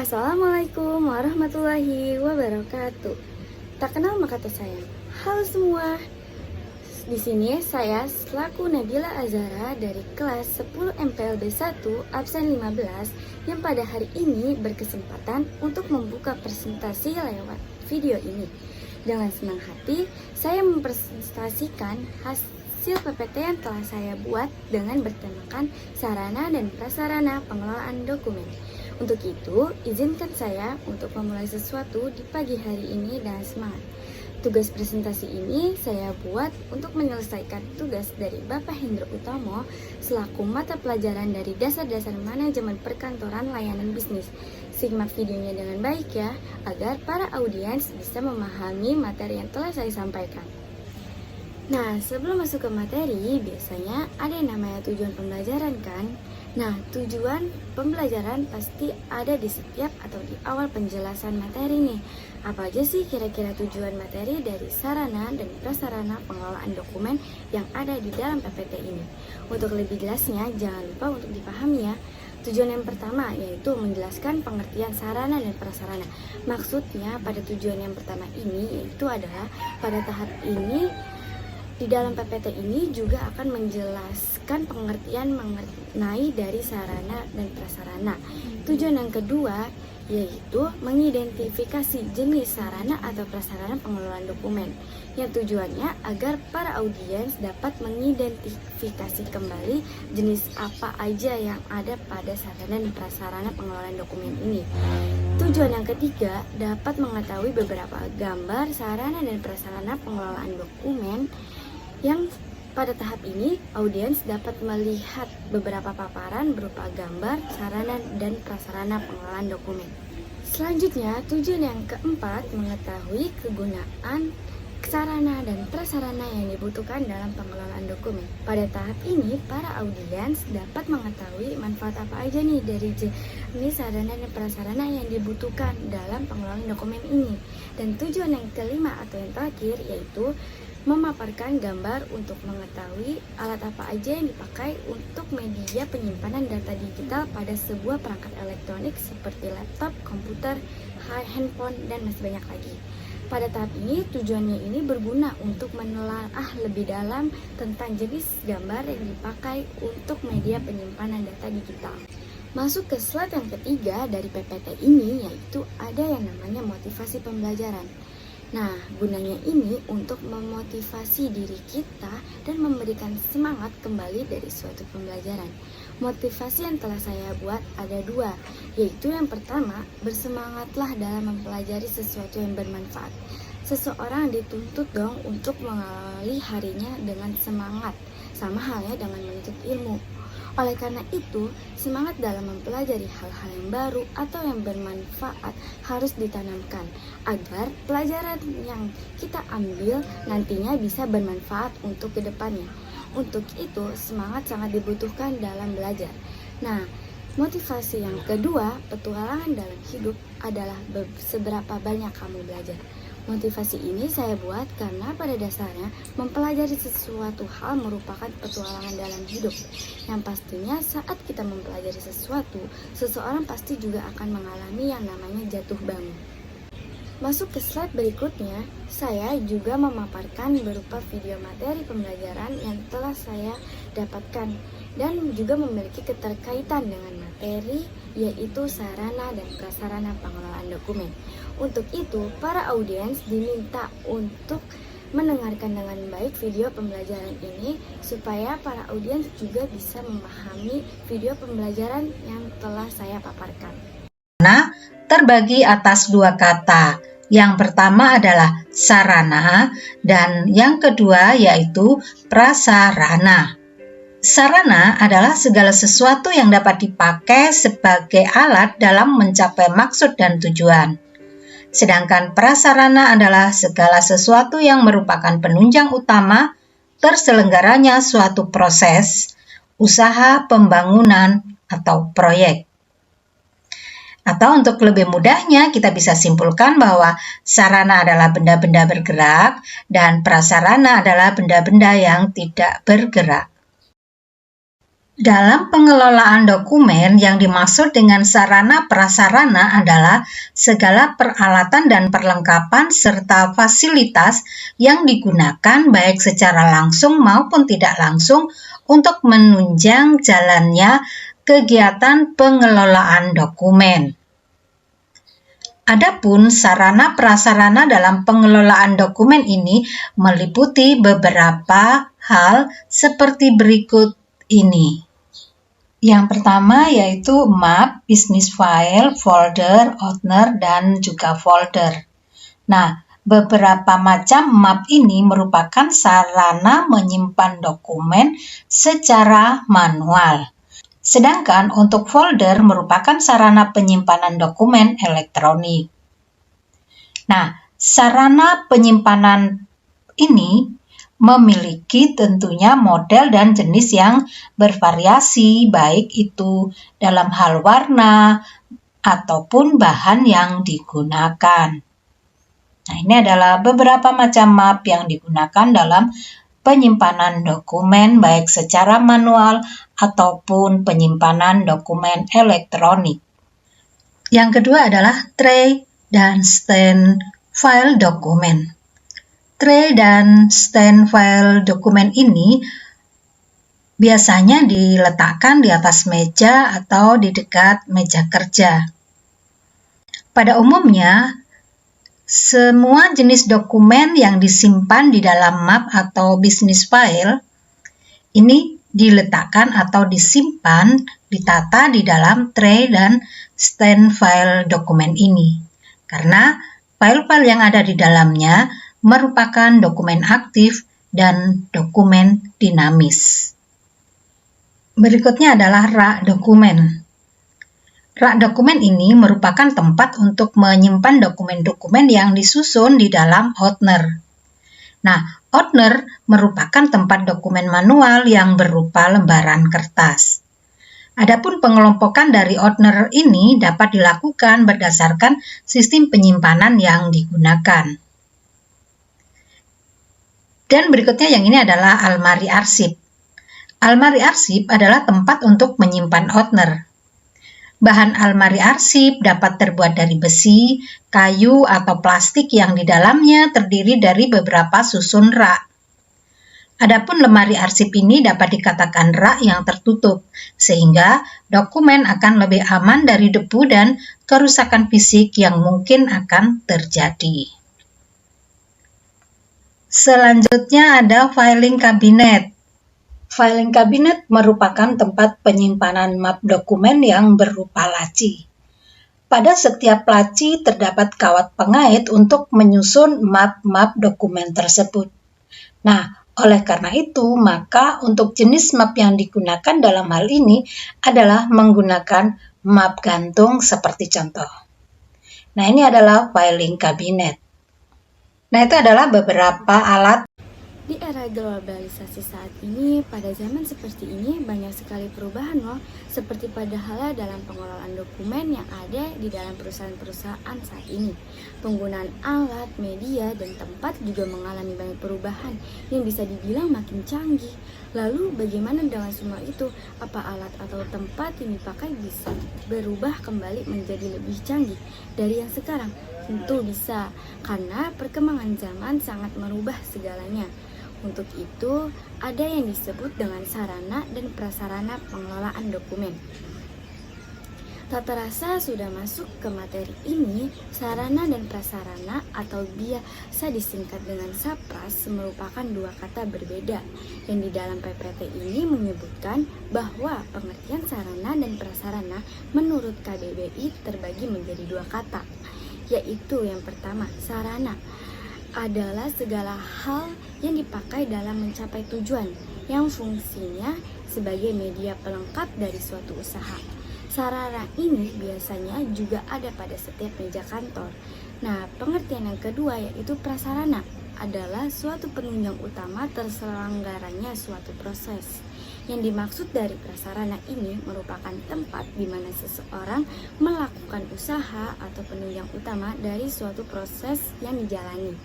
Assalamualaikum warahmatullahi wabarakatuh. Tak kenal maka tak sayang. Halo semua. Di sini saya selaku Nabila Azara dari kelas 10 MPLB 1 absen 15 yang pada hari ini berkesempatan untuk membuka presentasi lewat video ini. Dengan senang hati, saya mempresentasikan hasil PPT yang telah saya buat dengan bertemakan sarana dan prasarana pengelolaan dokumen. Untuk itu, izinkan saya untuk memulai sesuatu di pagi hari ini dengan semangat. Tugas presentasi ini saya buat untuk menyelesaikan tugas dari Bapak Hendro Utomo selaku mata pelajaran dari Dasar-Dasar Manajemen Perkantoran Layanan Bisnis. Simak videonya dengan baik ya, agar para audiens bisa memahami materi yang telah saya sampaikan. Nah, sebelum masuk ke materi, biasanya ada yang namanya tujuan pembelajaran kan? Nah, tujuan pembelajaran pasti ada di setiap atau di awal penjelasan materi nih. Apa aja sih kira-kira tujuan materi dari sarana dan prasarana pengelolaan dokumen yang ada di dalam PPT ini? Untuk lebih jelasnya, jangan lupa untuk dipahami ya. Tujuan yang pertama yaitu menjelaskan pengertian sarana dan prasarana. Maksudnya pada tujuan yang pertama ini yaitu adalah pada tahap ini di dalam PPT ini juga akan menjelaskan pengertian mengenai dari sarana dan prasarana. Tujuan yang kedua yaitu mengidentifikasi jenis sarana atau prasarana pengelolaan dokumen. Yang tujuannya agar para audiens dapat mengidentifikasi kembali jenis apa aja yang ada pada sarana dan prasarana pengelolaan dokumen ini. Tujuan yang ketiga dapat mengetahui beberapa gambar sarana dan prasarana pengelolaan dokumen yang pada tahap ini audiens dapat melihat beberapa paparan berupa gambar, sarana, dan prasarana pengelolaan dokumen. Selanjutnya, tujuan yang keempat mengetahui kegunaan sarana dan prasarana yang dibutuhkan dalam pengelolaan dokumen. Pada tahap ini, para audiens dapat mengetahui manfaat apa aja nih dari jenis sarana dan prasarana yang dibutuhkan dalam pengelolaan dokumen ini. Dan tujuan yang kelima atau yang terakhir yaitu memaparkan gambar untuk mengetahui alat apa aja yang dipakai untuk media penyimpanan data digital pada sebuah perangkat elektronik seperti laptop, komputer, handphone, dan masih banyak lagi. Pada tahap ini, tujuannya ini berguna untuk menelaah lebih dalam tentang jenis gambar yang dipakai untuk media penyimpanan data digital. Masuk ke slide yang ketiga dari PPT ini, yaitu ada yang namanya motivasi pembelajaran. Nah, gunanya ini untuk memotivasi diri kita dan memberikan semangat kembali dari suatu pembelajaran. Motivasi yang telah saya buat ada dua, yaitu yang pertama, bersemangatlah dalam mempelajari sesuatu yang bermanfaat. Seseorang dituntut dong untuk mengawali harinya dengan semangat, sama halnya dengan menuntut ilmu. Oleh karena itu, semangat dalam mempelajari hal-hal yang baru atau yang bermanfaat harus ditanamkan agar pelajaran yang kita ambil nantinya bisa bermanfaat untuk kedepannya. Untuk itu, semangat sangat dibutuhkan dalam belajar. Nah, motivasi yang kedua, petualangan dalam hidup adalah seberapa banyak kamu belajar. Motivasi ini saya buat karena pada dasarnya mempelajari sesuatu hal merupakan petualangan dalam hidup. Yang pastinya saat kita mempelajari sesuatu, seseorang pasti juga akan mengalami yang namanya jatuh bangun. Masuk ke slide berikutnya, saya juga memaparkan berupa video materi pembelajaran yang telah saya dapatkan dan juga memiliki keterkaitan dengan materi yaitu sarana dan prasarana pengelolaan dokumen. Untuk itu, para audiens diminta untuk mendengarkan dengan baik video pembelajaran ini supaya para audiens juga bisa memahami video pembelajaran yang telah saya paparkan. Nah, terbagi atas dua kata. Yang pertama adalah sarana dan yang kedua yaitu prasarana. Sarana adalah segala sesuatu yang dapat dipakai sebagai alat dalam mencapai maksud dan tujuan. Sedangkan prasarana adalah segala sesuatu yang merupakan penunjang utama terselenggaranya suatu proses, usaha pembangunan, atau proyek. Atau untuk lebih mudahnya, kita bisa simpulkan bahwa sarana adalah benda-benda bergerak dan prasarana adalah benda-benda yang tidak bergerak. Dalam pengelolaan dokumen, yang dimaksud dengan sarana prasarana adalah segala peralatan dan perlengkapan serta fasilitas yang digunakan baik secara langsung maupun tidak langsung untuk menunjang jalannya kegiatan pengelolaan dokumen. Adapun sarana prasarana dalam pengelolaan dokumen ini meliputi beberapa hal seperti berikut ini. Yang pertama yaitu map, business file, folder, owner, dan juga folder. Nah, beberapa macam map ini merupakan sarana menyimpan dokumen secara manual. Sedangkan untuk folder merupakan sarana penyimpanan dokumen elektronik. Nah, sarana penyimpanan ini memiliki tentunya model dan jenis yang bervariasi, baik itu dalam hal warna ataupun bahan yang digunakan. Nah, ini adalah beberapa macam map yang digunakan dalam penyimpanan dokumen baik secara manual ataupun penyimpanan dokumen elektronik. Yang kedua adalah tray dan stand file dokumen. Tray dan stand file dokumen ini biasanya diletakkan di atas meja atau di dekat meja kerja. Pada umumnya, semua jenis dokumen yang disimpan di dalam map atau business file ini diletakkan atau disimpan, ditata di dalam tray dan stand file dokumen ini. Karena file-file yang ada di dalamnya merupakan dokumen aktif dan dokumen dinamis. Berikutnya adalah rak dokumen. Rak dokumen ini merupakan tempat untuk menyimpan dokumen-dokumen yang disusun di dalam owner. Nah, owner merupakan tempat dokumen manual yang berupa lembaran kertas. Adapun pengelompokan dari owner ini dapat dilakukan berdasarkan sistem penyimpanan yang digunakan. Dan berikutnya yang ini adalah almari arsip. Almari arsip adalah tempat untuk menyimpan owner. Bahan almari arsip dapat terbuat dari besi, kayu, atau plastik yang di dalamnya terdiri dari beberapa susun rak. Adapun lemari arsip ini dapat dikatakan rak yang tertutup, sehingga dokumen akan lebih aman dari debu dan kerusakan fisik yang mungkin akan terjadi. Selanjutnya ada filing cabinet. Filing cabinet merupakan tempat penyimpanan map dokumen yang berupa laci. Pada setiap laci terdapat kawat pengait untuk menyusun map-map dokumen tersebut. Nah, oleh karena itu, maka untuk jenis map yang digunakan dalam hal ini adalah menggunakan map gantung seperti contoh. Nah, ini adalah filing cabinet. Nah, itu adalah beberapa alat. Di era globalisasi saat ini, pada zaman seperti ini banyak sekali perubahan loh, seperti pada halnya dalam pengelolaan dokumen yang ada di dalam perusahaan-perusahaan saat ini. Penggunaan alat, media, dan tempat juga mengalami banyak perubahan yang bisa dibilang makin canggih. Lalu bagaimana dengan semua itu? Apa alat atau tempat yang dipakai bisa berubah kembali menjadi lebih canggih dari yang sekarang? Tentu bisa, karena perkembangan zaman sangat merubah segalanya. Untuk itu, ada yang disebut dengan sarana dan prasarana pengelolaan dokumen. Tak terasa sudah masuk ke materi ini, sarana dan prasarana atau biasa disingkat dengan SAPRAS merupakan dua kata berbeda, yang di dalam PPT ini menyebutkan bahwa pengertian sarana dan prasarana menurut KBBI terbagi menjadi dua kata, yaitu yang pertama, sarana adalah segala hal yang dipakai dalam mencapai tujuan yang fungsinya sebagai media pelengkap dari suatu usaha. Sarana ini biasanya juga ada pada setiap meja kantor. Nah, pengertian yang kedua yaitu prasarana adalah suatu penunjang utama terselenggaranya suatu proses. Yang dimaksud dari prasarana ini merupakan tempat di mana seseorang melakukan usaha atau penunjang utama dari suatu proses yang dijalani.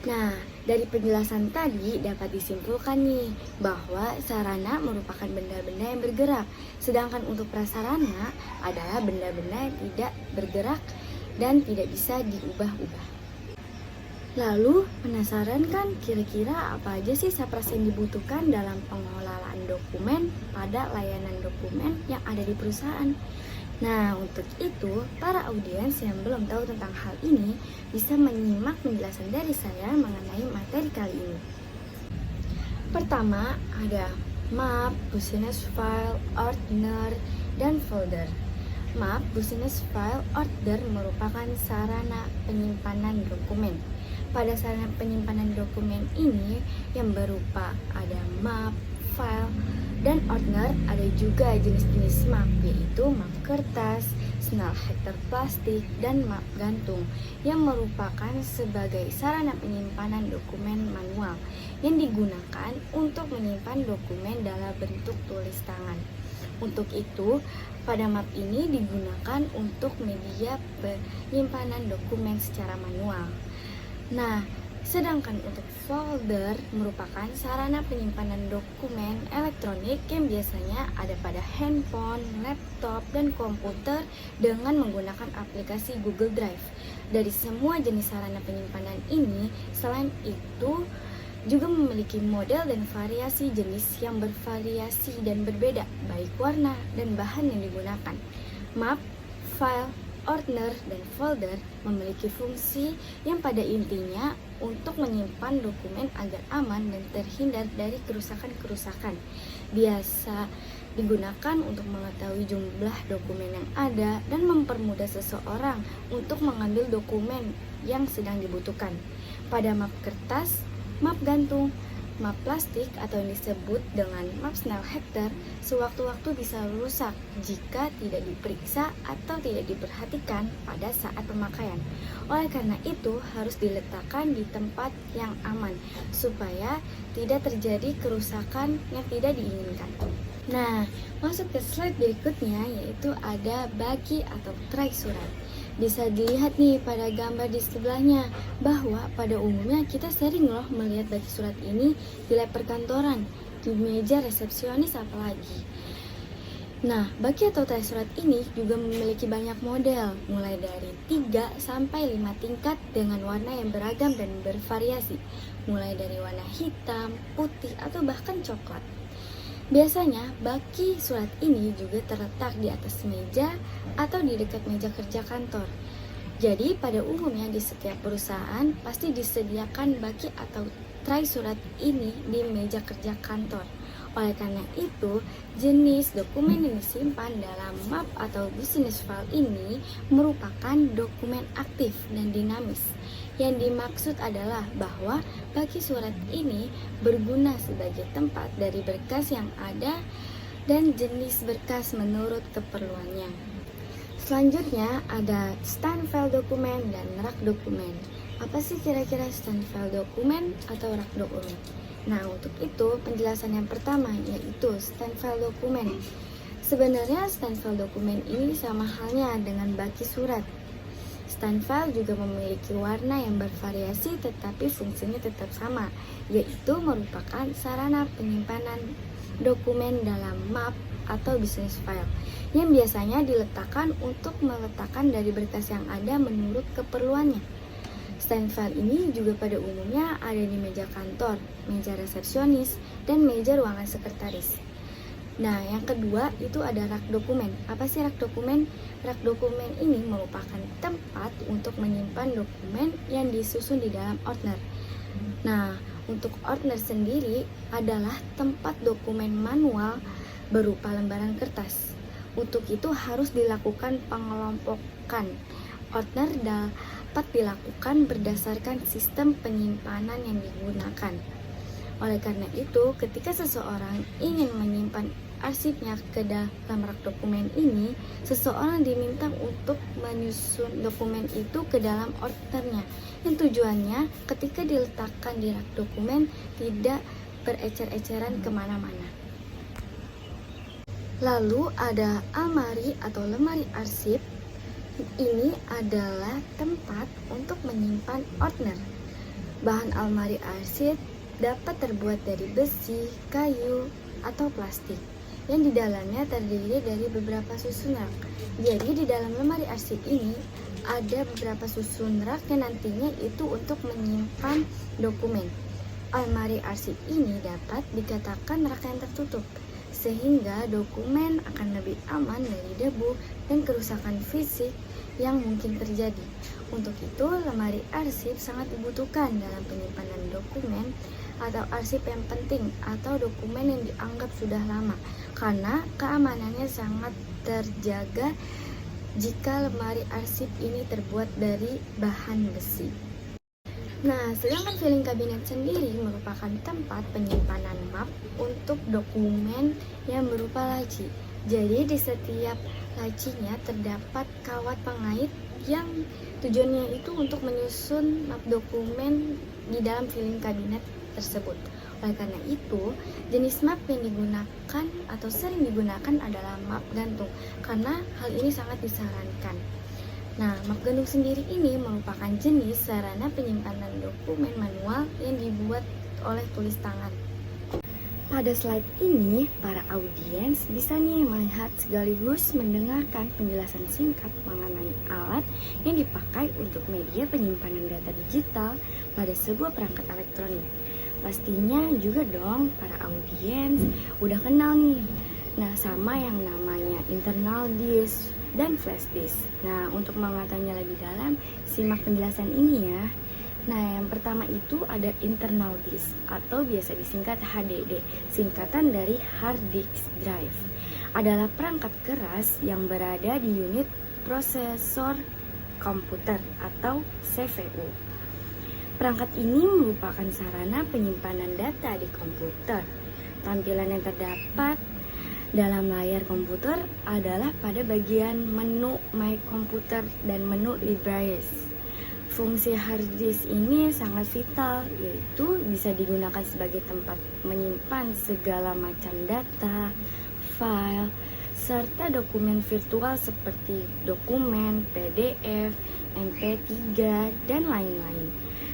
Nah, dari penjelasan tadi dapat disimpulkan nih bahwa sarana merupakan benda-benda yang bergerak, sedangkan untuk prasarana adalah benda-benda yang tidak bergerak dan tidak bisa diubah-ubah. Lalu, penasaran kan kira-kira apa aja sih sapras yang dibutuhkan dalam pengelolaan dokumen pada layanan dokumen yang ada di perusahaan? Nah, untuk itu, para audiens yang belum tahu tentang hal ini bisa menyimak penjelasan dari saya mengenai materi kali ini. Pertama, ada map, business file, ordner, dan folder. Map, business file, order merupakan sarana penyimpanan dokumen. Pada sarana penyimpanan dokumen ini yang berupa ada map, file, dan ordner, ada juga jenis-jenis map, yaitu map kertas, snell hektar plastik, dan map gantung yang merupakan sebagai sarana penyimpanan dokumen manual yang digunakan untuk menyimpan dokumen dalam bentuk tulis tangan. Untuk itu, pada map ini digunakan untuk media penyimpanan dokumen secara manual. Nah, sedangkan untuk folder merupakan sarana penyimpanan dokumen elektronik yang biasanya ada pada handphone, laptop, dan komputer dengan menggunakan aplikasi Google Drive. Dari semua jenis sarana penyimpanan ini, selain itu juga memiliki model dan variasi jenis yang bervariasi dan berbeda, baik warna dan bahan yang digunakan. Map, file, ordner, dan folder memiliki fungsi yang pada intinya untuk menyimpan dokumen agar aman dan terhindar dari kerusakan-kerusakan. Biasa digunakan untuk mengetahui jumlah dokumen yang ada dan mempermudah seseorang untuk mengambil dokumen yang sedang dibutuhkan. Pada map kertas, map gantung, map plastik atau yang disebut dengan map snell hektar sewaktu-waktu bisa rusak jika tidak diperiksa atau tidak diperhatikan pada saat pemakaian. Oleh karena itu harus diletakkan di tempat yang aman supaya tidak terjadi kerusakan yang tidak diinginkan. Nah, masuk ke slide berikutnya yaitu ada bagi atau tray surat. Bisa dilihat nih pada gambar di sebelahnya bahwa pada umumnya kita sering loh melihat bagi surat ini di lab perkantoran, di meja resepsionis apalagi. Nah, bagi atau tray surat ini juga memiliki banyak model, mulai dari 3 sampai 5 tingkat dengan warna yang beragam dan bervariasi, mulai dari warna hitam, putih, atau bahkan coklat. Biasanya, baki surat ini juga terletak di atas meja atau di dekat meja kerja kantor. Jadi, pada umumnya di setiap perusahaan pasti disediakan baki atau tray surat ini di meja kerja kantor. Oleh karena itu, jenis dokumen yang disimpan dalam map atau business file ini merupakan dokumen aktif dan dinamis. Yang dimaksud adalah bahwa bagi surat ini berguna sebagai tempat dari berkas yang ada dan jenis berkas menurut keperluannya. Selanjutnya ada stand file dokumen dan rak dokumen. Apa sih kira-kira stand file dokumen atau rak dokumen? Nah, untuk itu penjelasan yang pertama yaitu stand file dokumen. Sebenarnya stand file dokumen ini sama halnya dengan baki surat. Stand file juga memiliki warna yang bervariasi tetapi fungsinya tetap sama, yaitu merupakan sarana penyimpanan dokumen dalam map atau business file yang biasanya diletakkan untuk meletakkan dari berkas yang ada menurut keperluannya. Stand file ini juga pada umumnya ada di meja kantor, meja resepsionis, dan meja ruangan sekretaris. Nah, yang kedua itu ada rak dokumen. Apa sih rak dokumen? Rak dokumen ini merupakan tempat untuk menyimpan dokumen yang disusun di dalam ordner. Nah, untuk ordner sendiri adalah tempat dokumen manual berupa lembaran kertas. Untuk itu harus dilakukan pengelompokan. Ordner dapat dilakukan berdasarkan sistem penyimpanan yang digunakan. Oleh karena itu, ketika seseorang ingin menyimpan arsipnya ke dalam rak dokumen ini, seseorang diminta untuk menyusun dokumen itu ke dalam ordernya. Yang tujuannya ketika diletakkan di rak dokumen tidak berecer-eceran kemana-mana. Lalu ada almari atau lemari arsip. Ini adalah tempat untuk menyimpan ordner. Bahan almari arsip dapat terbuat dari besi, kayu, atau plastik yang di dalamnya terdiri dari beberapa susun rak. Jadi di dalam lemari arsip ini ada beberapa susun rak yang nantinya itu untuk menyimpan dokumen. Almari arsip ini dapat dikatakan rak yang tertutup, sehingga dokumen akan lebih aman dari debu dan kerusakan fisik yang mungkin terjadi. Untuk itu, lemari arsip sangat dibutuhkan dalam penyimpanan dokumen atau arsip yang penting atau dokumen yang dianggap sudah lama, karena keamanannya sangat terjaga jika lemari arsip ini terbuat dari bahan besi. Nah, sedangkan filing cabinet sendiri merupakan tempat penyimpanan map untuk dokumen yang berupa laci. Jadi di setiap lacinya terdapat kawat pengait yang tujuannya itu untuk menyusun map dokumen di dalam filing cabinet tersebut. Oleh karena itu, jenis map yang digunakan atau sering digunakan adalah map gantung, karena hal ini sangat disarankan. Nah, map gantung sendiri ini merupakan jenis sarana penyimpanan dokumen manual yang dibuat oleh tulis tangan. Pada slide ini, para audiens bisa nih melihat sekaligus mendengarkan penjelasan singkat mengenai alat yang dipakai untuk media penyimpanan data digital pada sebuah perangkat elektronik. Pastinya juga dong para audiens udah kenal nih. Nah, sama yang namanya internal disk dan flash disk. Nah, untuk mengetahuinya lebih dalam, simak penjelasan ini ya. Nah, yang pertama itu ada internal disk atau biasa disingkat HDD, singkatan dari hard disk drive. Adalah perangkat keras yang berada di unit prosesor komputer atau CPU. Perangkat ini merupakan sarana penyimpanan data di komputer. Tampilan yang terdapat dalam layar komputer adalah pada bagian menu My Computer dan menu Libraries. Fungsi hard disk ini sangat vital, yaitu bisa digunakan sebagai tempat menyimpan segala macam data, file, serta dokumen virtual seperti dokumen, PDF, MP3, dan lain-lain.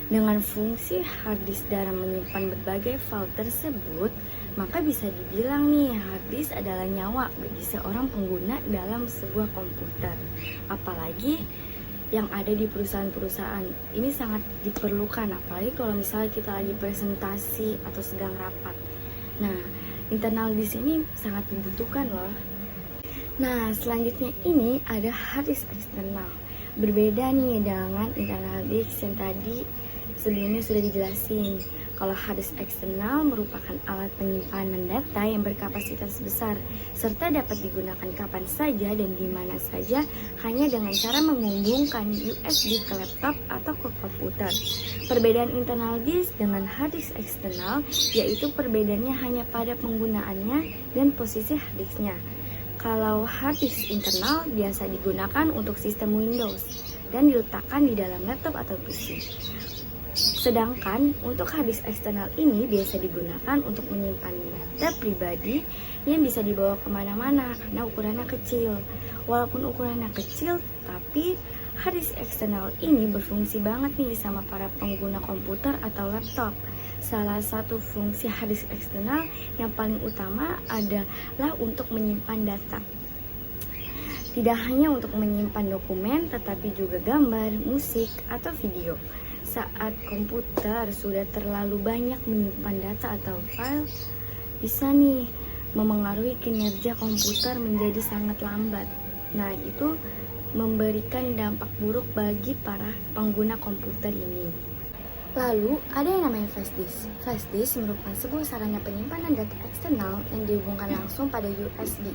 Dengan fungsi hard disk dalam menyimpan berbagai file tersebut, maka bisa dibilang nih hard disk adalah nyawa bagi seorang pengguna dalam sebuah komputer. Apalagi yang ada di perusahaan-perusahaan. Ini sangat diperlukan, apalagi kalau misalnya kita lagi presentasi atau sedang rapat. Nah, internal disk ini sangat dibutuhkan loh. Nah, selanjutnya ini ada hard disk eksternal. Berbeda nih dengan internal disk yang tadi sebelumnya sudah dijelasin. Kalau hard disk eksternal merupakan alat penyimpanan data yang berkapasitas besar serta dapat digunakan kapan saja dan di mana saja hanya dengan cara menghubungkan USB ke laptop atau ke komputer. Perbedaan internal disk dengan hard disk eksternal yaitu perbedaannya hanya pada penggunaannya dan posisi hard disknya. Kalau hard disk internal biasa digunakan untuk sistem Windows dan diletakkan di dalam laptop atau PC. Sedangkan untuk hard disk eksternal ini biasa digunakan untuk menyimpan data pribadi yang bisa dibawa kemana-mana karena ukurannya kecil. Walaupun ukurannya kecil, tapi hard disk eksternal ini berfungsi banget nih sama para pengguna komputer atau laptop. Salah satu fungsi hard disk eksternal yang paling utama adalah untuk menyimpan data. Tidak hanya untuk menyimpan dokumen, tetapi juga gambar, musik, atau video. Saat komputer sudah terlalu banyak menyimpan data atau file, bisa nih memengaruhi kinerja komputer menjadi sangat lambat. Nah, itu memberikan dampak buruk bagi para pengguna komputer ini. Lalu, ada yang namanya flash disk. Flash disk merupakan sebuah sarana penyimpanan data eksternal yang dihubungkan langsung pada USB.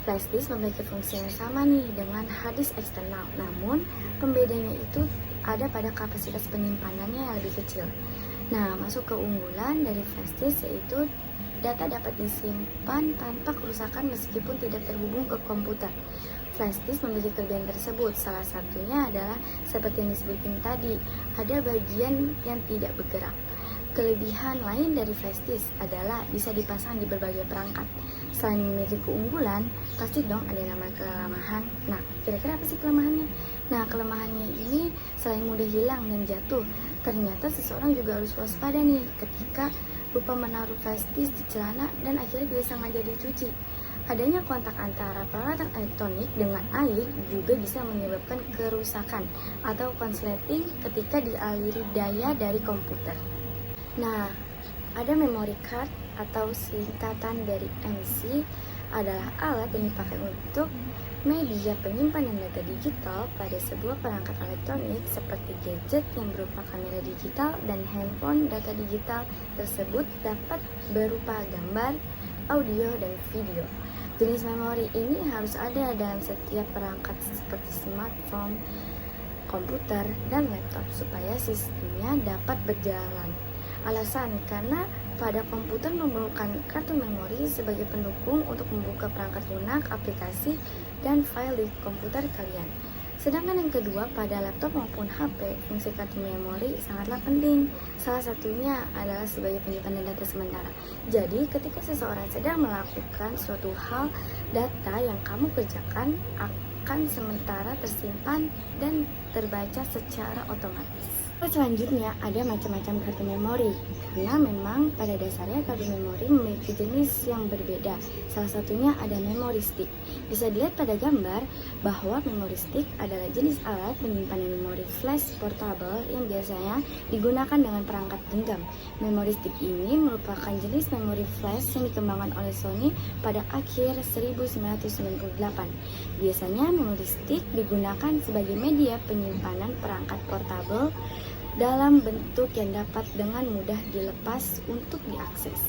Flash disk memiliki fungsi yang sama nih dengan hard disk eksternal, namun pembedanya itu ada pada kapasitas penyimpanannya yang lebih kecil. Nah, masuk keunggulan dari flash disk yaitu data dapat disimpan tanpa kerusakan meskipun tidak terhubung ke komputer. Flash disk memiliki kelebihan tersebut. Salah satunya adalah seperti yang disebutkan tadi, ada bagian yang tidak bergerak. Kelebihan lain dari flash disk adalah bisa dipasang di berbagai perangkat. Selain memiliki keunggulan, pasti dong ada nama kelemahan. Nah, kira-kira apa sih kelemahannya? Nah, kelemahannya ini selain mudah hilang dan jatuh, ternyata seseorang juga harus waspada nih ketika lupa menaruh flash disk di celana dan akhirnya tidak sengaja dicuci. Adanya kontak antara peralatan elektronik dengan air juga bisa menyebabkan kerusakan atau konsleting ketika dialiri daya dari komputer. Nah, ada memory card atau singkatan dari MC adalah alat yang dipakai untuk media penyimpanan data digital pada sebuah perangkat elektronik seperti gadget yang berupa kamera digital dan handphone. Data digital tersebut dapat berupa gambar, audio, dan video. Jenis memori ini harus ada dalam setiap perangkat seperti smartphone, komputer, dan laptop supaya sistemnya dapat berjalan. Alasan karena pada komputer memerlukan kartu memori sebagai pendukung untuk membuka perangkat lunak, aplikasi, dan file di komputer kalian. Sedangkan yang kedua, pada laptop maupun HP, fungsi kartu memori sangatlah penting. Salah satunya adalah sebagai penyimpanan data sementara. Jadi, ketika seseorang sedang melakukan suatu hal, data yang kamu kerjakan akan sementara tersimpan dan terbaca secara otomatis. Selanjutnya ada macam-macam kartu memori, karena memang pada dasarnya kartu memori memiliki jenis yang berbeda. Salah satunya ada memory stick. Bisa dilihat pada gambar bahwa memory stick adalah jenis alat penyimpanan memori flash portable yang biasanya digunakan dengan perangkat genggam. Memory stick ini merupakan jenis memori flash yang dikembangkan oleh Sony pada akhir 1998. Biasanya memory stick digunakan sebagai media penyimpanan perangkat portable dalam bentuk yang dapat dengan mudah dilepas untuk diakses.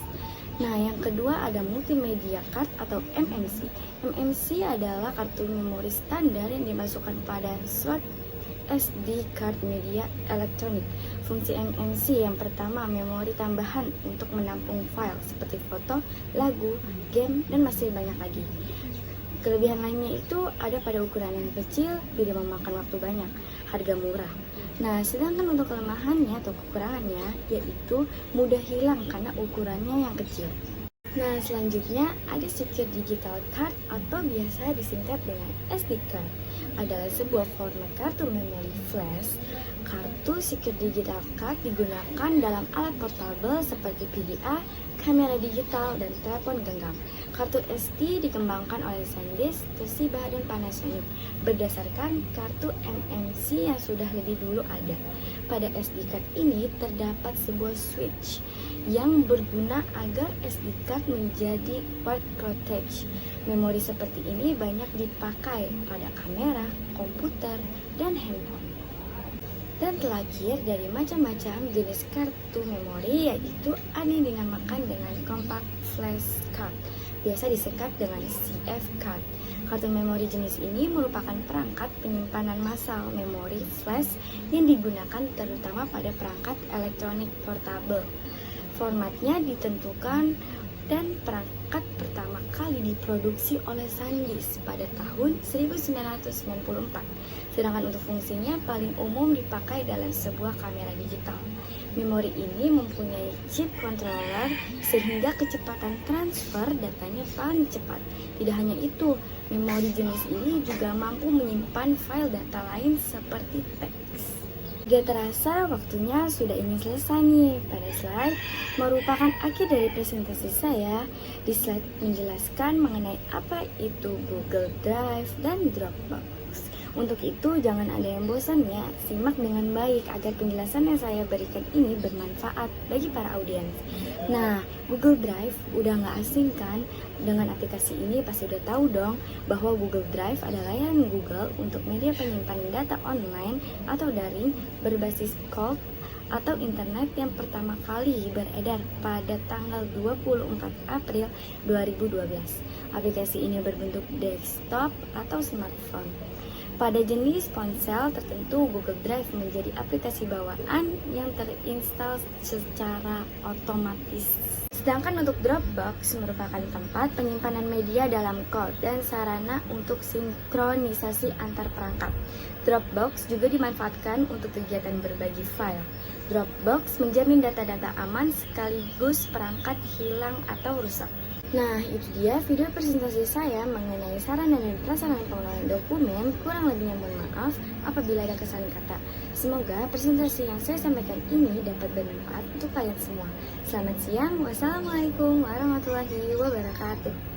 Nah, yang kedua ada multimedia card atau MMC. MMC adalah kartu memori standar yang dimasukkan pada slot SD card media elektronik. Fungsi MMC yang pertama, memori tambahan untuk menampung file seperti foto, lagu, game, dan masih banyak lagi. Kelebihan lainnya itu ada pada ukuran yang kecil, tidak memakan waktu banyak, harga murah. Nah, sedangkan untuk kelemahannya atau kekurangannya yaitu mudah hilang karena ukurannya yang kecil. Nah, selanjutnya ada secure digital card atau biasa disingkat dengan SD card. Adalah sebuah format kartu memori flash. Kartu secure digital card digunakan dalam alat portable seperti PDA, kamera digital, dan telepon genggam. Kartu SD dikembangkan oleh SanDisk, Toshiba, dan Panasonic berdasarkan kartu MMC yang sudah lebih dulu ada. Pada SD card ini terdapat sebuah switch yang berguna agar SD card menjadi word protect. Memori seperti ini banyak dipakai pada kamera, komputer, dan handphone. Dan terakhir dari macam-macam jenis kartu memori yaitu ada yang dinamakan dengan compact flash card, biasa disingkat dengan CF card. Kartu memori jenis ini merupakan perangkat penyimpanan massal memori flash yang digunakan terutama pada perangkat elektronik portable. Formatnya ditentukan dan perangkat pertama kali diproduksi oleh SanDisk pada tahun 1994. Sedangkan untuk fungsinya paling umum dipakai dalam sebuah kamera digital. Memori ini mempunyai chip controller sehingga kecepatan transfer datanya paling cepat. Tidak hanya itu, memori jenis ini juga mampu menyimpan file data lain seperti teks. Gak terasa waktunya sudah ingin selesai nih. Pada slide merupakan akhir dari presentasi saya. Di slide menjelaskan mengenai apa itu Google Drive dan Dropbox. Untuk itu jangan ada yang bosan ya, simak dengan baik agar penjelasan yang saya berikan ini bermanfaat bagi para audiens. Nah, Google Drive udah gak asing kan? Dengan aplikasi ini pasti udah tahu dong bahwa Google Drive adalah layanan Google untuk media penyimpanan data online atau daring berbasis cloud atau internet yang pertama kali beredar pada tanggal 24 April 2012. Aplikasi ini berbentuk desktop atau smartphone. Pada jenis ponsel tertentu, Google Drive menjadi aplikasi bawaan yang terinstal secara otomatis. Sedangkan untuk Dropbox merupakan tempat penyimpanan media dalam cloud dan sarana untuk sinkronisasi antar perangkat. Dropbox juga dimanfaatkan untuk kegiatan berbagi file. Dropbox menjamin data-data aman sekaligus perangkat hilang atau rusak. Nah, itu dia video presentasi saya mengenai sarana dan prasarana pengelolaan dokumen. Kurang lebihnya mohon maaf apabila ada kesalahan kata. Semoga presentasi yang saya sampaikan ini dapat bermanfaat untuk kalian semua. Selamat siang, wassalamualaikum warahmatullahi wabarakatuh.